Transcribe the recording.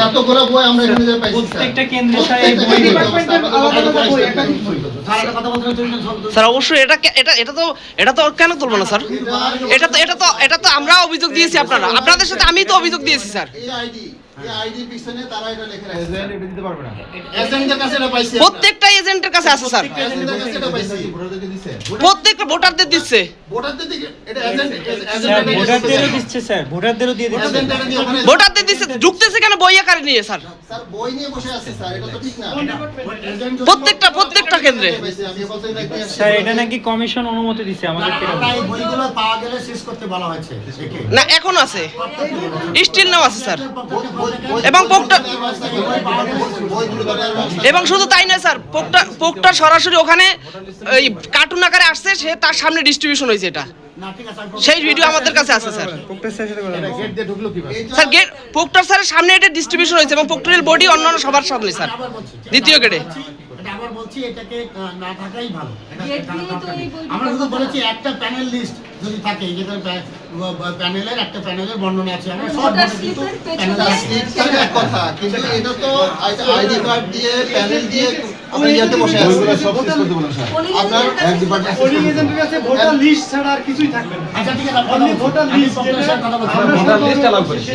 এতগুলো বই আমরা এখানে যে পাইছি প্রত্যেকটা কেন্দ্রে স্যার এই বই ডিপার্টমেন্টের আলাদা বই একাধিক বই স্যার কথা বলতে স্যার অবশ্যই এটা তো কেন তুলবো না স্যার? এটা তো আমরা অভিযোগ দিয়েছি আপনাদের সাথে আমি তো অভিযোগ দিয়েছি স্যার। এই আইডি পিছনে তারা এটা লিখে রাখছে এজেন্ট এটা দিতে পারবে না এজেন্টের কাছে এটা পাইছি প্রত্যেকটা এজেন্টের কাছে আছে স্যার। এজেন্টের কাছে এটা পাইছি ভোটারদের দিছে প্রত্যেকটা ভোটারদের দিচ্ছে ভোটারদের দিকে এটা এজেন্ট ভোটারদেরও দিচ্ছে স্যার, ভোটারদেরও দিয়ে দিচ্ছে। ভোটারদের দিচ্ছে ঢুকতেছে কেন বই আকারে নিয়ে স্যার? স্যার বই নিয়ে বসে আছে স্যার এটা তো ঠিক না প্রত্যেকটা কেন্দ্রে আমি বলতে নাকি স্যার এটা নাকি কমিশন অনুমতি দিচ্ছে আমাদের। আমরা এই বইগুলো পাওয়া গেলে শেষ করতে বলা হয়েছে একে না এখন আছে, স্টিল নাও আছে স্যার। এবং এবং শুধু তাই নয় স্যার, পোকটা সরাসরি ওখানে এই কার্টুন আকারে আসছে, সে তার সামনে ডিস্ট্রিবিউশন হয়েছে এটা। সেই ভিডিও আমাদের কাছে আছে স্যার। গেট দিয়ে ঢুকলো কিভাবে স্যার পোকটার স্যারের সামনে এটা ডিস্ট্রিবিউশন হয়েছে এবং পোকটারের বডি অন্যান্য সবার সামনে স্যার, দ্বিতীয় গেটে। এটা আবার বলছি এটাকে না থাকাই ভালো। আমরা শুধু বলেছি একটা প্যানেল লিস্ট যদি থাকে, যেটা প্যানেলের একটা প্যানেলের বর্ণনা আছে, আমরা সব বলে কিন্তু প্যানেল লিস্টের এক কথা, কিন্তু এটা তো আইডি কার্ড দিয়ে প্যানেল দিয়ে আপনি ইয়াতে বসে আছেন ওইগুলো সব শেষ করতে বলেন স্যার। আপনার এক ডিপার্টমেন্ট পোলিং এজেন্টের কাছে ভোটার লিস্ট ছাড়া আর কিছুই থাকবে না। আচ্ছা ঠিক আছে, ভোটার লিস্ট আমরা কথা বলছি। ভোটার লিস্ট অ্যালাউ করি।